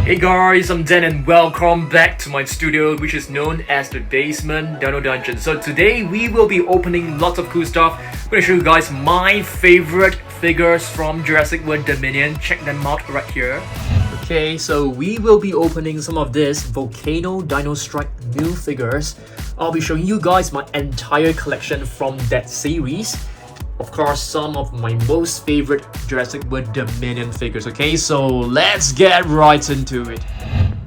Hey guys, I'm Dan and welcome back to my studio, which is known as the Basement Dino Dungeon. So today we will be opening lots of cool stuff. I'm going to show you guys my favorite figures from Jurassic World Dominion. Check them out right here. Okay, so we will be opening some of this Volcano Dino Strike new figures. I'll be showing you guys my entire collection from that series. Of course, some of my most favorite Jurassic World Dominion figures. Okay, so let's get right into it.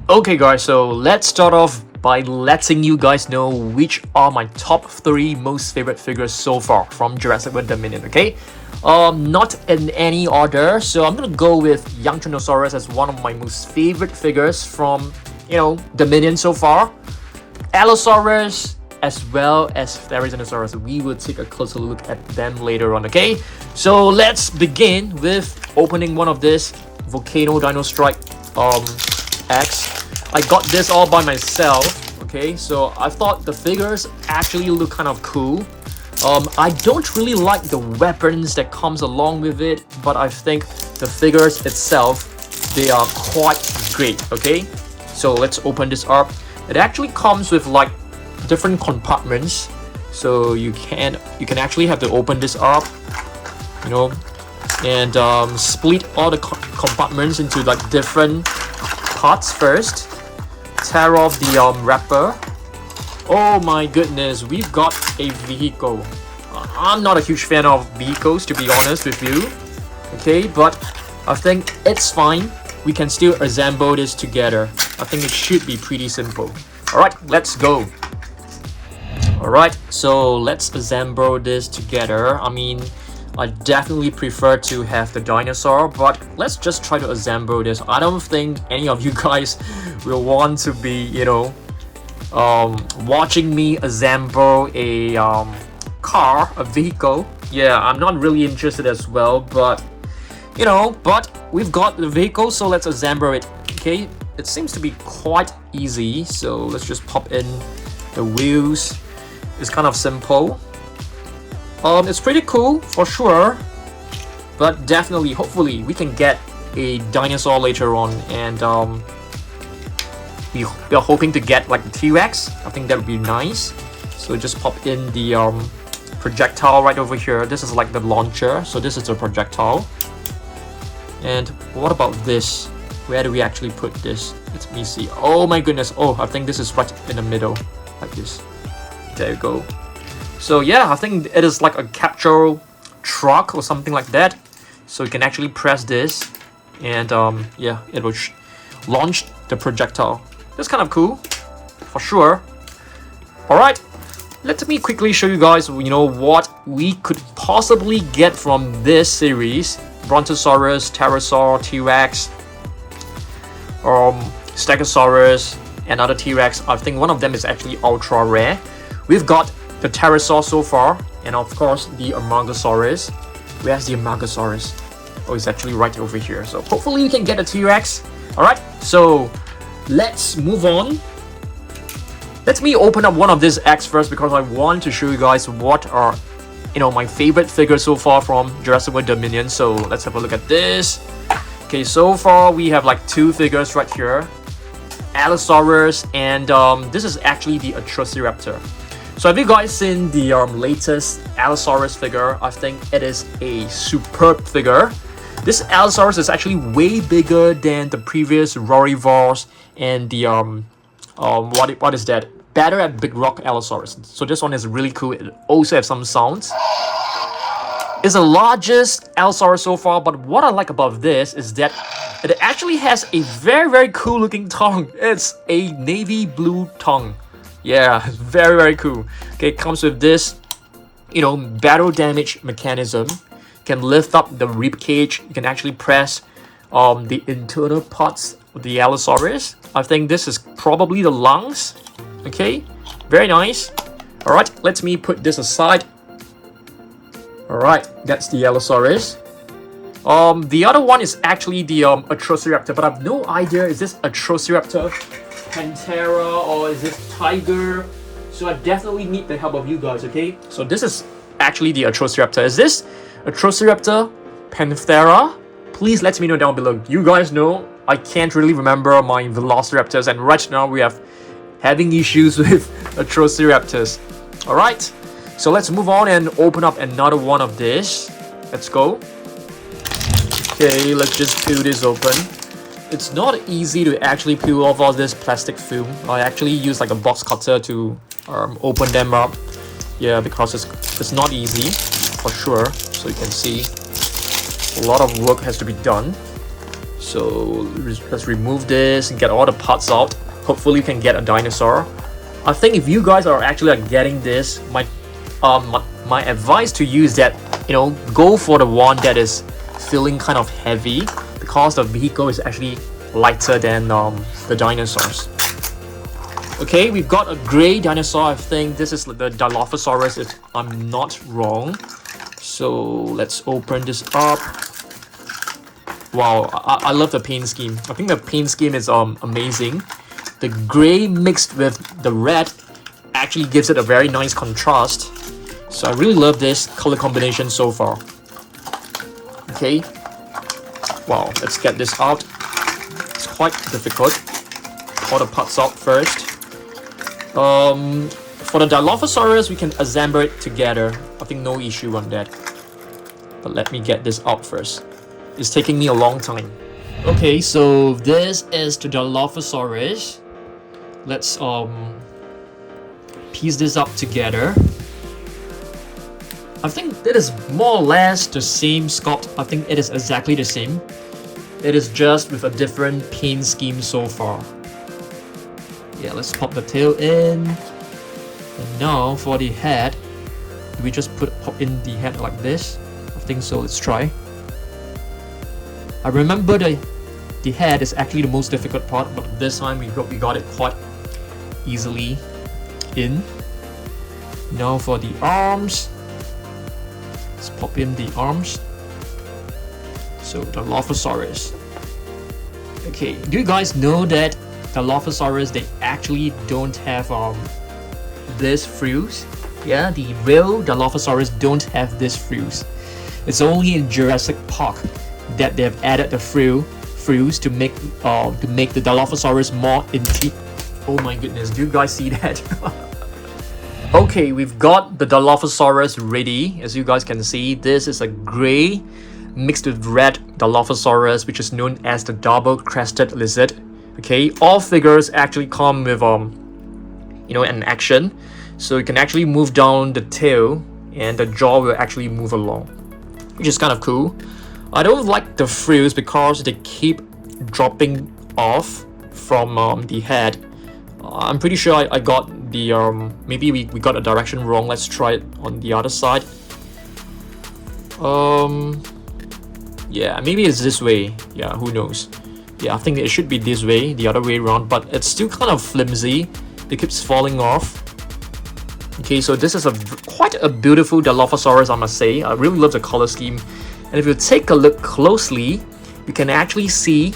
Okay guys, so let's start off by letting you guys know which are my top 3 most favorite figures so far from Jurassic World Dominion, okay? Not in any order, so I'm gonna go with Yangchuanosaurus as one of my most favorite figures from, Dominion so far. Allosaurus, as well as Therizinosaurus. We will take a closer look at them later on, okay? So let's begin with opening one of this Volcano Dino Strike X. I got this all by myself, okay? So I thought the figures actually look kind of cool. I don't really like the weapons that comes along with it, but I think the figures itself, they are quite great, okay? So let's open this up. It actually comes with like different compartments, so you can actually have to open this up, and split all the compartments into like different parts first. Tear off the wrapper. Oh my goodness, we've got a vehicle. I'm not a huge fan of vehicles, to be honest with you, okay, but I think it's fine. We can still assemble this together. I think it should be pretty simple. Alright, let's go. Alright, so let's assemble this together. I mean, I definitely prefer to have the dinosaur, but let's just try to assemble this. I don't think any of you guys will want to be, watching me assemble a car, a vehicle. Yeah, I'm not really interested as well, but, but we've got the vehicle, so let's assemble it, okay? It seems to be quite easy, so let's just pop in the wheels. It's kind of simple. It's pretty cool for sure, but definitely, hopefully, we can get a dinosaur later on, and we are hoping to get like the T-Rex. I think that would be nice. So just pop in the projectile right over here. This is like the launcher, so this is the projectile. And what about this? Where do we actually put this? Let me see. Oh my goodness. Oh, I think this is right in the middle, like this. There you go. So yeah, I think it is like a capture truck or something like that. So you can actually press this, and yeah, it will launch the projectile. That's kind of cool, for sure. All right, let me quickly show you guys, what we could possibly get from this series: Brontosaurus, Pterosaur, T-Rex, Stegosaurus, another T-Rex. I think one of them is actually ultra rare. We've got the Dinosaur so far, and of course the Amargasaurus. Where's the Amargasaurus? Oh, it's actually right over here. So hopefully you can get a T-Rex. Alright, so let's move on. Let me open up one of these X first, because I want to show you guys what are, my favorite figures so far from Jurassic World Dominion. So let's have a look at this. Okay, so far we have like 2 figures right here. Allosaurus, and this is actually the Atrociraptor. So have you guys seen the latest Allosaurus figure? I think it is a superb figure. This Allosaurus is actually way bigger than the previous Rorivores and the what is that? Better at Big Rock Allosaurus. So this one is really cool. It also has some sounds. It's the largest Allosaurus so far, but what I like about this is that it actually has a very, very cool looking tongue. It's a navy blue tongue. Yeah, very, very cool. Okay, it comes with this, battle damage mechanism. You can lift up the rib cage. You can actually press the internal parts of the Allosaurus. I think this is probably the lungs. Okay, very nice. All right, let me put this aside. Alright, that's the Allosaurus. The other one is actually the Atrociraptor, but I have no idea, is this Atrociraptor, Panthera, or is this Tiger? So I definitely need the help of you guys, okay? So this is actually the Atrociraptor. Is this Atrociraptor, Panthera? Please let me know down below. You guys know I can't really remember my Velociraptors, and right now we have having issues with Atrociraptors. Alright, so let's move on and open up another one of this. Let's go. Okay, let's just peel this open. It's not easy to actually peel off all this plastic film. I actually use like a box cutter to open them up. Yeah, because it's not easy for sure. So you can see a lot of work has to be done. So let's remove this and get all the parts out. Hopefully you can get a dinosaur. I think if you guys are actually getting this, my advice to you is that, you know, go for the one that is feeling kind of heavy, because the vehicle is actually lighter than the dinosaurs. Okay, we've got a gray dinosaur. I think this is the Dilophosaurus if I'm not wrong. So let's open this up. Wow, I love the paint scheme. I think the paint scheme is amazing. The gray mixed with the red actually gives it a very nice contrast. So I really love this color combination so far. Okay. Wow, let's get this out. It's quite difficult. All the parts out first. For the Dilophosaurus, we can assemble it together. I think no issue on that. But let me get this out first. It's taking me a long time. Okay, so this is the Dilophosaurus. Let's piece this up together. I think it is more or less the same sculpt. I think it is exactly the same. It is just with a different paint scheme so far. Yeah, let's pop the tail in. And now for the head, we just pop in the head like this. I think so. Let's try. I remember the head is actually the most difficult part, but this time we got it quite easily in. Now for the arms, let's pop in the arms. So the Dilophosaurus. Okay, do you guys know that the Dilophosaurus, they actually don't have this frills? Yeah, the real Dilophosaurus don't have this frills. It's only in Jurassic Park that they've added the frills to make the Dilophosaurus more intimate. Oh my goodness, do you guys see that? Okay, we've got the Dilophosaurus ready. As you guys can see, this is a gray mixed with red Dilophosaurus, which is known as the double-crested lizard. Okay, all figures actually come with you know, an action, so you can actually move down the tail and the jaw will actually move along, which is kind of cool. I don't like the frills because they keep dropping off from the head. I'm pretty sure I got the maybe we got a direction wrong. Let's try it on the other side. Yeah, maybe it's this way. Yeah, who knows? Yeah, I think it should be this way, the other way around, but it's still kind of flimsy. It keeps falling off. Okay, so this is quite a beautiful Dilophosaurus, I must say. I really love the color scheme. And if you take a look closely, you can actually see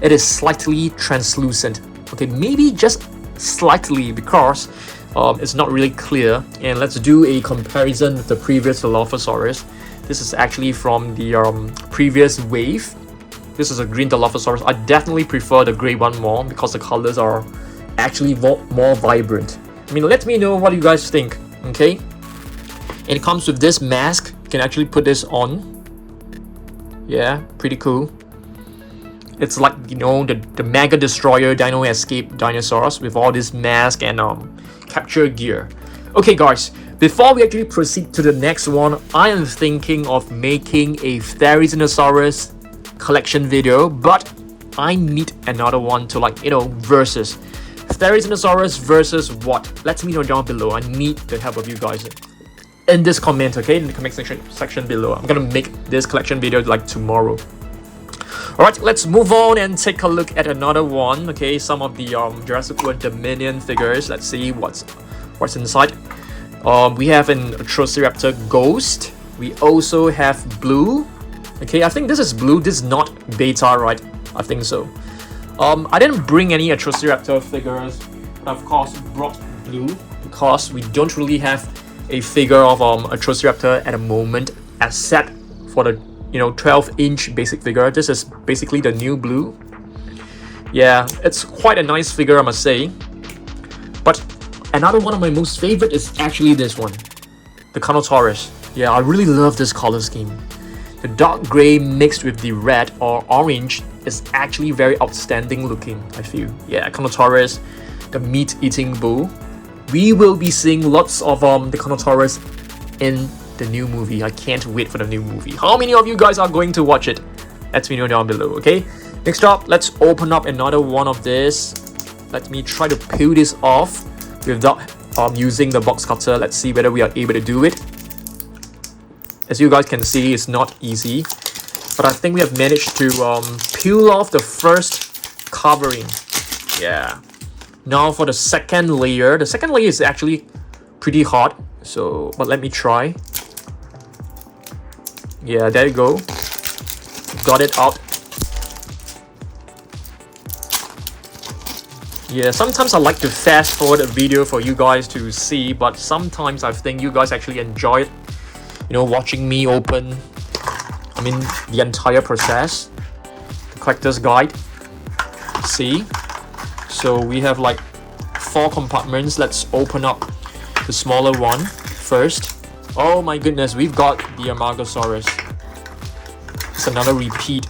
it is slightly translucent. Okay, maybe just slightly, because it's not really clear. And let's do a comparison with the previous Dilophosaurus. This is actually from the previous wave. This is a green Dilophosaurus. I definitely prefer the gray one more because the colors are actually more vibrant. I mean, let me know what you guys think. Okay, and it comes with this mask. You can actually put this on. Yeah, pretty cool. It's like, you know, the Mega Destroyer Dino Escape Dinosaurs with all this mask and capture gear. Okay guys, before we actually proceed to the next one, I am thinking of making a Therizinosaurus collection video, but I need another one to, like, you know, versus. Therizinosaurus versus what? Let me know down below. I need the help of you guys in this comment, okay? In the comment section below. I'm gonna make this collection video like tomorrow. Alright, let's move on and take a look at another one. Okay, some of the Jurassic World Dominion figures. Let's see what's inside. We have an Atrociraptor Ghost. We also have Blue. Okay, I think this is Blue. This is not Beta, right? I think so. I didn't bring any Atrociraptor figures, but of course brought Blue because we don't really have a figure of Atrociraptor at the moment, except for the 12-inch basic figure. This is basically the new Blue. Yeah, it's quite a nice figure, I must say. But another one of my most favorite is actually this one, the Carnotaurus. Yeah, I really love this color scheme. The dark gray mixed with the red or orange is actually very outstanding looking, I feel. Yeah, Carnotaurus, the meat-eating bull. We will be seeing lots of the Carnotaurus in the new movie. I can't wait for the new movie. How many of you guys are going to watch it? Let me know down below, okay? Next up, let's open up another one of this. Let me try to peel this off without using the box cutter. Let's see whether we are able to do it. As you guys can see, it's not easy, but I think we have managed to peel off the first covering. Yeah. Now for the second layer. The second layer is actually pretty hard, so but let me try. Yeah, there you go. Got it out. Yeah, sometimes I like to fast forward a video for you guys to see, but sometimes I think you guys actually enjoy it. You know, watching me open, the entire process. The collector's guide. See? So we have like 4 compartments. Let's open up the smaller one first. Oh my goodness, we've got the Allosaurus. It's another repeat.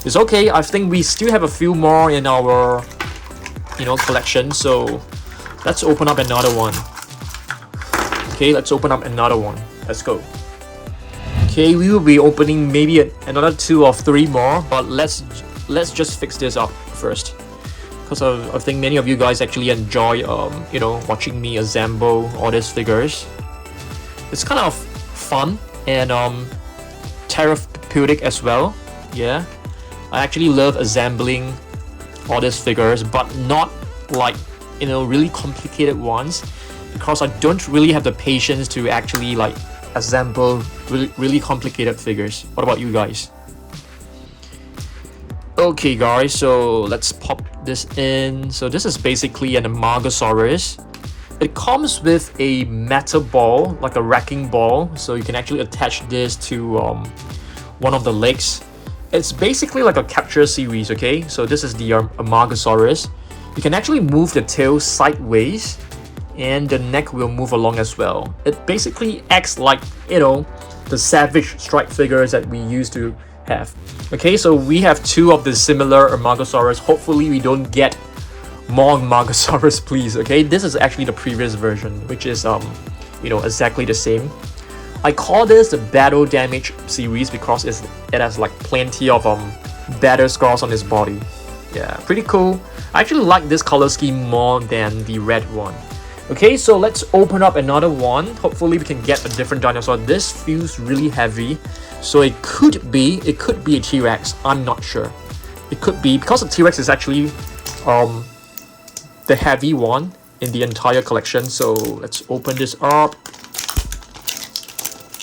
It's okay, I think we still have a few more in our, collection. So let's open up another one. Okay, let's open up another one. Let's go. Okay, we will be opening maybe another 2 or 3 more, but let's just fix this up first, because I think many of you guys actually enjoy watching me assemble all these figures. It's kind of fun and therapeutic as well. Yeah, I actually love assembling all these figures, but not like really complicated ones, because I don't really have the patience to actually like assemble really complicated figures. What about you guys? Okay guys, so let's pop this in. So this is basically an Allosaurus. It comes with a metal ball, like a wrecking ball, so you can actually attach this to one of the legs. It's basically like a capture series, okay? So this is the Allosaurus. You can actually move the tail sideways, and the neck will move along as well. It basically acts like, the savage strike figures that we used to have. Okay, so we have 2 of the similar Allosaurus. Hopefully we don't get more Allosaurus, please. Okay, this is actually the previous version, which is exactly the same. I call this the battle damage series because it has like plenty of battle scars on its body. Yeah, pretty cool. I actually like this color scheme more than the red one. Okay, so let's open up another one. Hopefully we can get a different dinosaur. This feels really heavy, so it could be a T-Rex. I'm not sure. It could be, because the T-Rex is actually the heavy one in the entire collection. So let's open this up.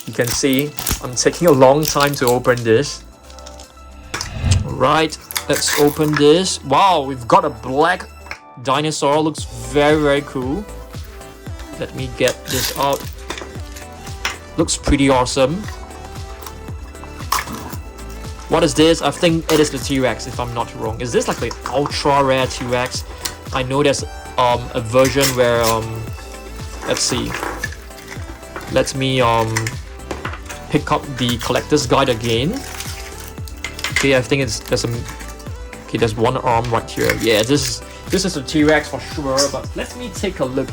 You can see I'm taking a long time to open this. Alright, let's open this. Wow, we've got a black dinosaur. Looks very cool. Let me get this out. Looks pretty awesome. What is this? I think it is the T-Rex, if I'm not wrong. Is this like the ultra rare T-Rex? I know there's a version where let's see. Let me pick up the collector's guide again. Okay, I think there's one arm right here. Yeah, this is a T-Rex for sure, but let me take a look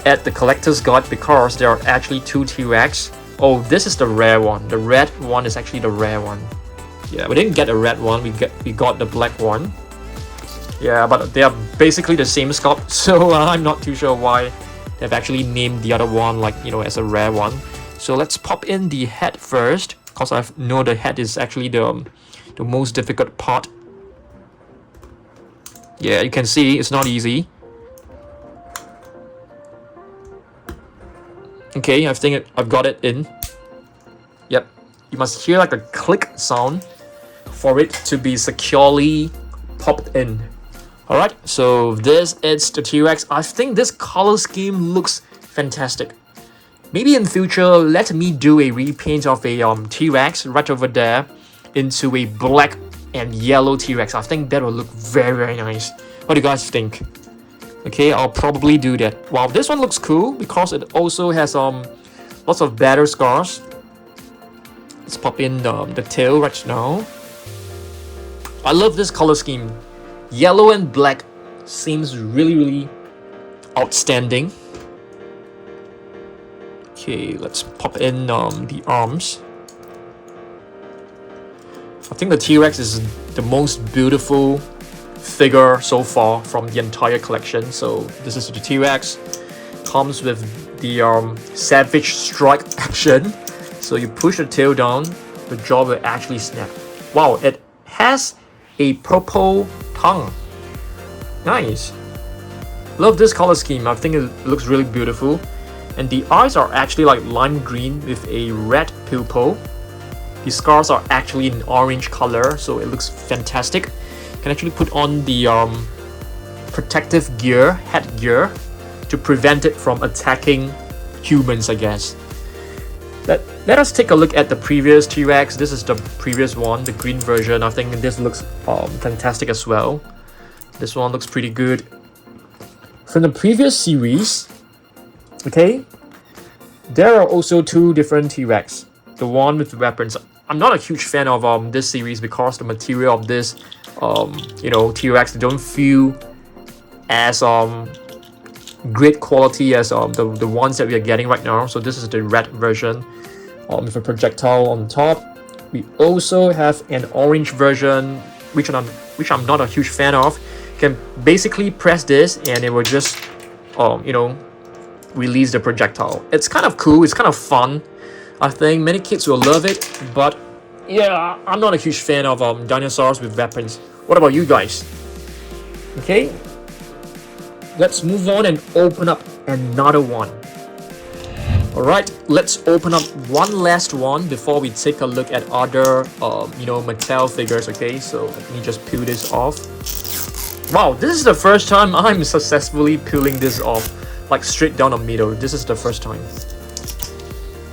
at the collector's guide, because there are actually 2 T-Rex. Oh, this is the rare one. The red one is actually the rare one. Yeah, we didn't get a red one, we got the black one. Yeah, but they are basically the same sculpt, so I'm not too sure why they've actually named the other one like, as a rare one. So let's pop in the head first, because I know the head is actually the most difficult part. Yeah, you can see it's not easy. Okay, I think I've got it in. Yep, you must hear like a click sound for it to be securely popped in. Alright, so this is the T-Rex. I think this color scheme looks fantastic. Maybe in future, let me do a repaint of a T-Rex right over there into a black and yellow T-Rex. I think that will look very nice. What do you guys think? Okay, I'll probably do that. Wow, this one looks cool because it also has lots of battle scars. Let's pop in the tail right now. I love this color scheme. Yellow and black seems really outstanding. Okay, let's pop in the arms. I think the T-Rex is the most beautiful figure so far from the entire collection. So this is the T-Rex. Comes with the Savage Strike action. So you push the tail down, the jaw will actually snap. Wow, it has a purple tongue. Nice. Love this color scheme. I think it looks really beautiful. And the eyes are actually like lime green with a red pupil. The scars are actually in orange color, so it looks fantastic. You can actually put on the protective gear, headgear, to prevent it from attacking humans, I guess. Let us take a look at the previous T-Rex. This is the previous one, the green version. I think this looks fantastic as well. This one looks pretty good. From the previous series, okay, there are also two different T-Rex. The one with the weapons. I'm not a huge fan of this series because the material of this T-Rex don't feel as great quality as the ones that we are getting right now. So this is the red version with a projectile on top. We also have an orange version, which I'm not a huge fan of. You can basically press this and it will just release the projectile. It's kind of cool. It's kind of fun. I think many kids will love it, but yeah, I'm not a huge fan of dinosaurs with weapons. What about you guys? Okay, let's move on and open up another one. Alright, let's open up one last one before we take a look at other Mattel figures. Okay, so let me just peel this off. Wow, this is the first time I'm successfully peeling this off, like straight down the middle. This is the first time.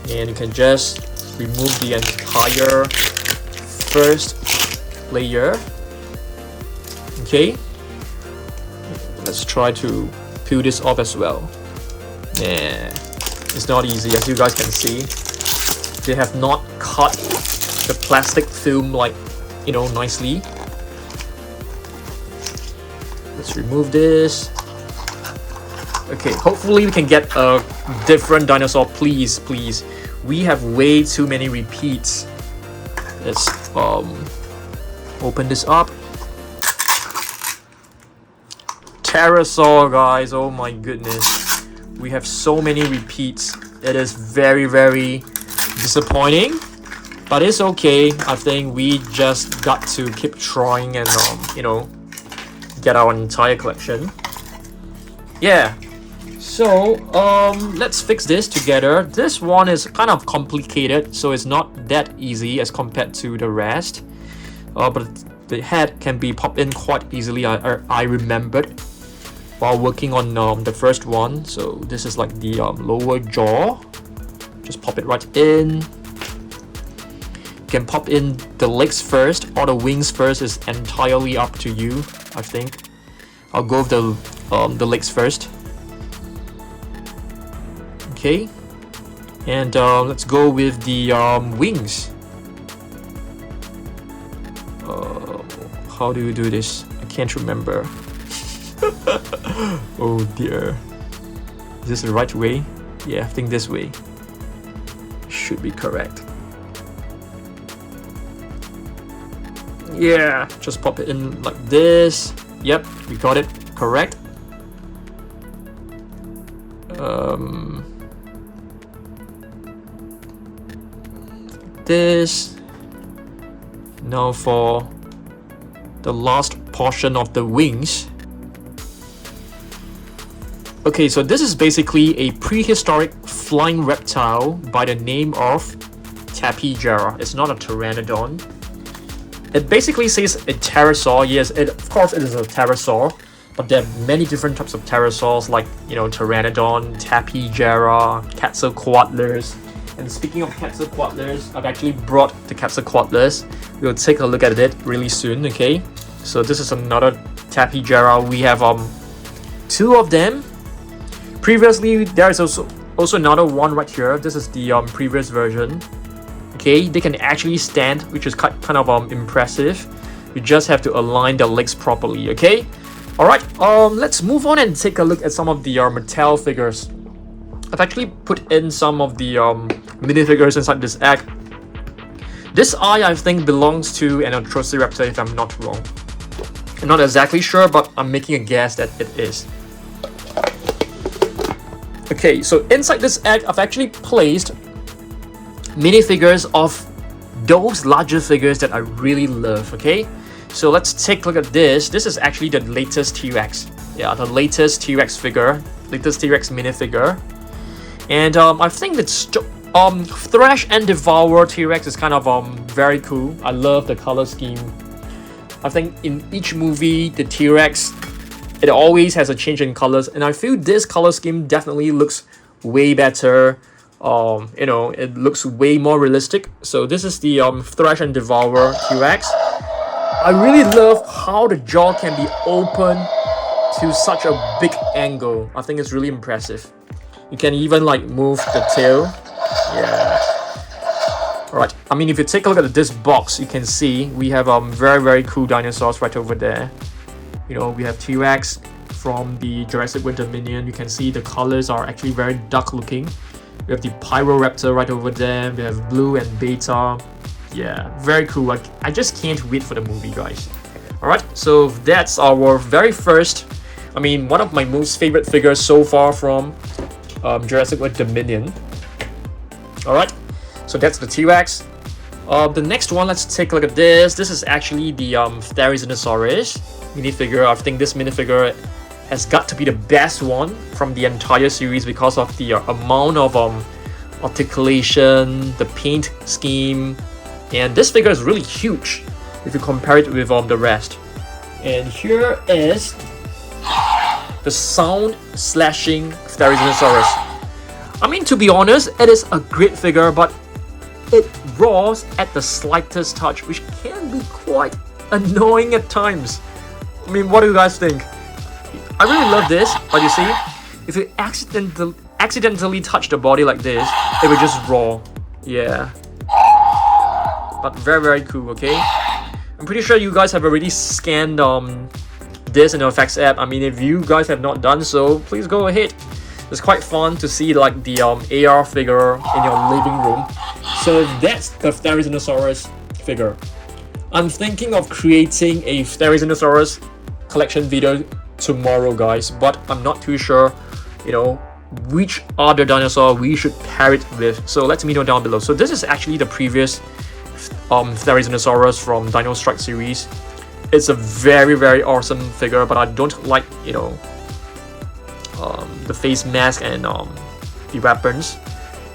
And you can just remove the entire first layer. Okay, let's try to peel this off as well. Yeah, it's not easy, as you guys can see. They have not cut the plastic film like nicely. Let's remove this. Okay, hopefully we can get a different dinosaur. Please. We have way too many repeats. Let's open this up. Pterosaur, guys. Oh my goodness. We have so many repeats. It is very disappointing. But it's okay. I think we just got to keep trying and get our entire collection. Yeah. So let's fix this together. This one is kind of complicated, so it's not that easy as compared to the rest. But the head can be popped in quite easily. I remembered while working on the first one. So this is like the lower jaw. Just pop it right in. You can pop in the legs first or the wings first. Is entirely up to you. I think I'll go with the legs first. Okay, and let's go with the wings. How do you do this? I can't remember. Oh dear. Is this the right way? Yeah, I think this way should be correct. Yeah, just pop it in like this. Yep, we got it correct. This. Now for the last portion of the wings. Okay, so this is basically a prehistoric flying reptile by the name of Tapejara. It's not a pteranodon. It basically says a pterosaur. Yes, of course it is a pterosaur, but there are many different types of pterosaurs like, pteranodon, Tapejara, Quetzalcoatlus, And speaking of Quetzalcoatlus, I've actually brought the Quetzalcoatlus. We'll take a look at it really soon, okay? So this is another Tapejara. We have 2 of them. Previously, there is also another one right here. This is the previous version. Okay, they can actually stand, which is kind of impressive. You just have to align the legs properly, okay? Alright, let's move on and take a look at some of the Mattel figures. I've actually put in some of the minifigures inside this egg. This eye, I think, belongs to an Atrociraptor, if I'm not wrong. I'm not exactly sure, but I'm making a guess that it is. Okay, so inside this egg, I've actually placed minifigures of those larger figures that I really love, okay? So let's take a look at this. This is actually the latest T-Rex. Yeah, the latest T-Rex figure, latest T-Rex minifigure. And I think it's Thrash and Devour T-Rex is kind of very cool. I love the color scheme. I think in each movie, the T-Rex, it always has a change in colors, and I feel this color scheme definitely looks way better. You know, it looks way more realistic. So this is the Thrash and Devour T-Rex. I really love how the jaw can be open to such a big angle. I think it's really impressive. You can even like move the tail. Yeah. Alright, I mean, if you take a look at this box, you can see we have very cool dinosaurs right over there. You know, we have T-Rex from the Jurassic World Dominion. You can see the colors are actually very dark looking. We have the Pyroraptor right over there. We have Blue and Beta. Yeah, very cool. I just can't wait for the movie, guys. Alright, so that's our very first, I mean, one of my most favorite figures so far from Jurassic World Dominion. Alright, so that's the T-Rex. The next one, let's take a look at this. This is actually the Therizinosaurus minifigure. I think this minifigure has got to be the best one from the entire series because of the amount of articulation, the paint scheme, and this figure is really huge if you compare it with the rest. And here is the sound slashing Therizinosaurus. I mean, to be honest, it is a great figure, but it roars at the slightest touch, which can be quite annoying at times. I mean, what do you guys think? I really love this, but you see, if you accidentally touch the body like this, it will just roar. Yeah. But very cool, okay? I'm pretty sure you guys have already scanned this in the effects app. I mean, if you guys have not done so, please go ahead. It's quite fun to see like the AR figure in your living room. So that's the Therizinosaurus figure. I'm thinking of creating a Therizinosaurus collection video tomorrow, guys, but I'm not too sure, you know, which other dinosaur we should pair it with. So let me know down below. So this is actually the previous Therizinosaurus from Dino Strike series. It's a very awesome figure, but I don't like, you know, the face mask and the weapons.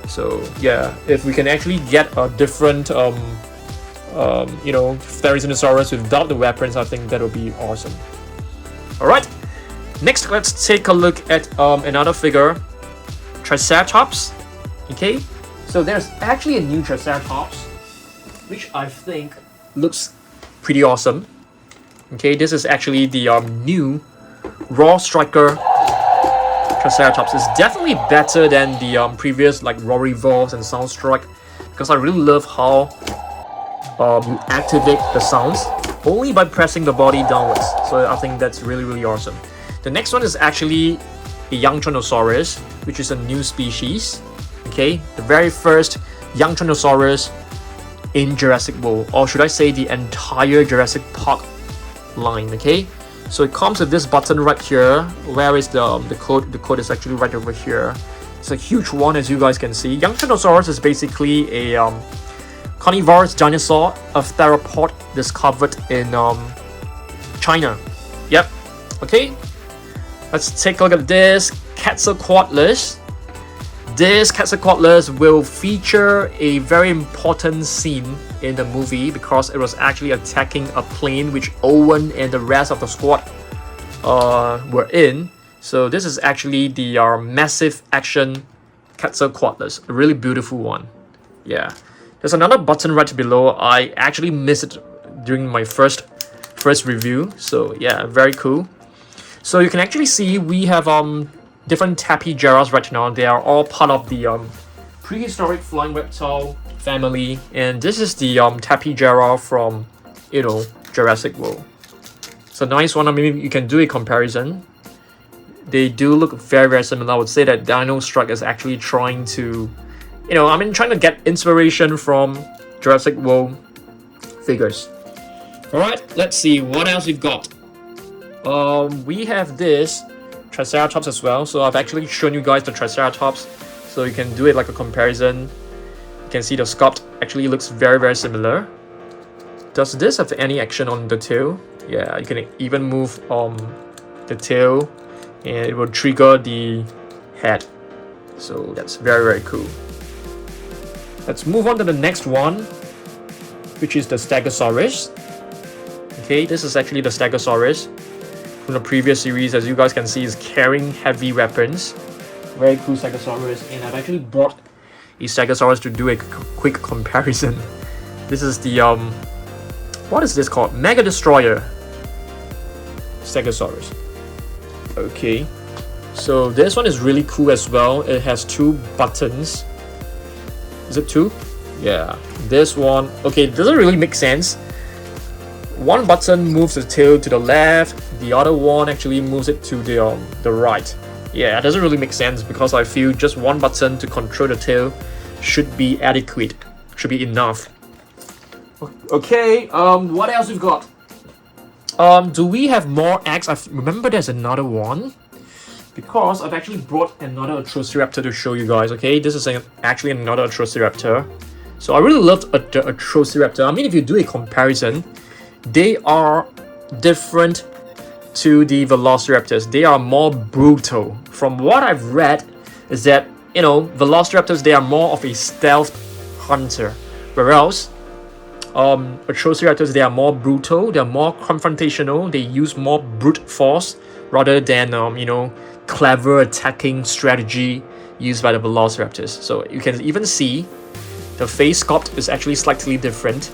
So yeah, if we can actually get a different you know, Therizinosaurus without the weapons, I think that would be awesome. Alright, next let's take a look at another figure, Triceratops. Okay, so there's actually a new Triceratops, which I think looks pretty awesome. Okay, this is actually the new Raw Striker Triceratops. Is definitely better than the previous like Raw Revolves and Sound Strike, because I really love how you activate the sounds only by pressing the body downwards. So I think that's really awesome. The next one is actually a Yangchuanosaurus, which is a new species. Okay, the very first Yangchuanosaurus in Jurassic World, or should I say the entire Jurassic Park line. Okay, so it comes with this button right here. Where is the code? The code is actually right over here. It's a huge one, as you guys can see. Yangchuanosaurus is basically a carnivorous dinosaur, a theropod discovered in China. Yep. Okay, let's take a look at this Quetzalcoatlus. This Quetzalcoatlus will feature a very important scene in the movie because it was actually attacking a plane which Owen and the rest of the squad were in. So this is actually the massive action Quetzalcoatlus, a really beautiful one. Yeah, there's another button right below. I actually missed it during my first review, so yeah, very cool. So you can actually see we have different Tapejara right now. They are all part of the prehistoric flying reptile family, and this is the Tapejara from, you know, Jurassic World. It's a nice one. I mean, you can do a comparison. They do look very similar. I would say that Dino Strike is actually trying to, you know, I mean, trying to get inspiration from Jurassic World figures. Alright, let's see what else we've got. We have this Triceratops as well. So I've actually shown you guys the Triceratops, so you can do it like a comparison. You can see the sculpt actually looks very similar. Does this have any action on the tail? Yeah, you can even move the tail, and it will trigger the head. So that's very cool. Let's move on to the next one, which is the Stegosaurus. Okay, this is actually the Stegosaurus from the previous series. As you guys can see, is carrying heavy weapons. Very cool Stegosaurus, and I've actually brought a Stegosaurus to do a quick comparison. This is the what is this called? Mega Destroyer Stegosaurus. Okay, so this one is really cool as well. It has two buttons. Is it two? Yeah, this one. Okay, it doesn't really make sense. One button moves the tail to the left, the other one actually moves it to the right. Yeah, it doesn't really make sense, because I feel just one button to control the tail should be adequate, should be enough. Okay, what else we've got? Do we have more eggs? I remember there's another one, because I've actually brought another Atrociraptor to show you guys. Okay, this is actually another Atrociraptor. So I really loved the Atrociraptor. I mean, if you do a comparison, they are different to the Velociraptors. They are more brutal. From what I've read is that, you know, Velociraptors, they are more of a stealth hunter, whereas Atrociraptors, they are more brutal, they are more confrontational, they use more brute force rather than you know, clever attacking strategy used by the Velociraptors. So you can even see the face sculpt is actually slightly different.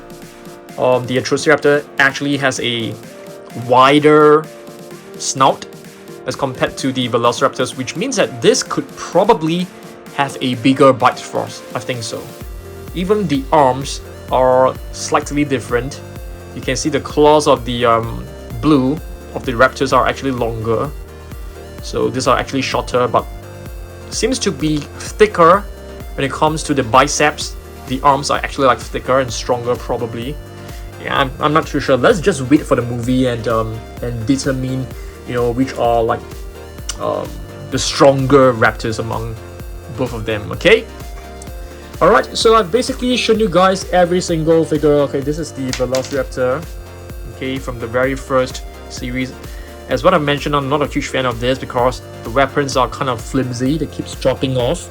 The Atrociraptor actually has a wider snout as compared to the Velociraptors, which means that this could probably have a bigger bite force. I think so. Even the arms are slightly different. You can see the claws of the blue of the raptors are actually longer. So these are actually shorter, but seems to be thicker when it comes to the biceps. The arms are actually like thicker and stronger probably. Yeah, I'm not too sure. Let's just wait for the movie and determine, you know, which are like the stronger raptors among both of them. Okay. Alright, so I've basically shown you guys every single figure. Okay, this is the Velociraptor, okay, from the very first series. As what I mentioned, I'm not a huge fan of this because the weapons are kind of flimsy. They keep dropping off.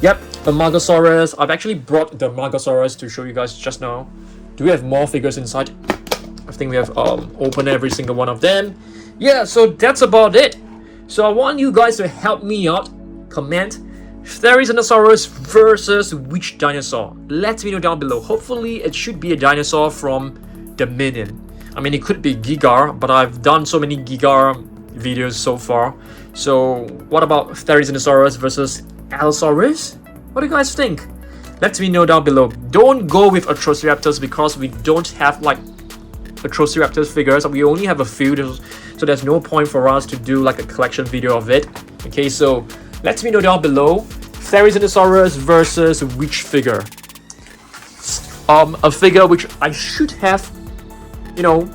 Yep, the Allosaurus. I've actually brought the Allosaurus to show you guys just now. Do we have more figures inside? I think we have opened every single one of them. Yeah, so that's about it. So I want you guys to help me out. Comment Therizinosaurus versus which dinosaur? Let me know down below. Hopefully it should be a dinosaur from Dominion. I mean, it could be Gigar, but I've done so many Gigar videos so far. So what about Therizinosaurus versus Allosaurus? What do you guys think? Let me know down below. Don't go with Atrociraptors because we don't have like Atrociraptors figures. We only have a few, so there's no point for us to do like a collection video of it. Okay, so let me know down below. Therizinosaurus versus which figure? A figure which I should have, you know,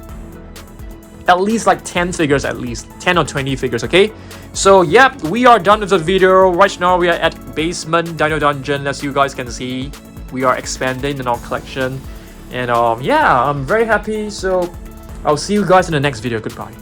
at least like 10 figures, at least 10 or 20 figures. Okay, so yep, we are done with the video. Right now we are at basement dino dungeon. As you guys can see, we are expanding in our collection, and yeah, I'm very happy. So I'll see you guys in the next video. Goodbye.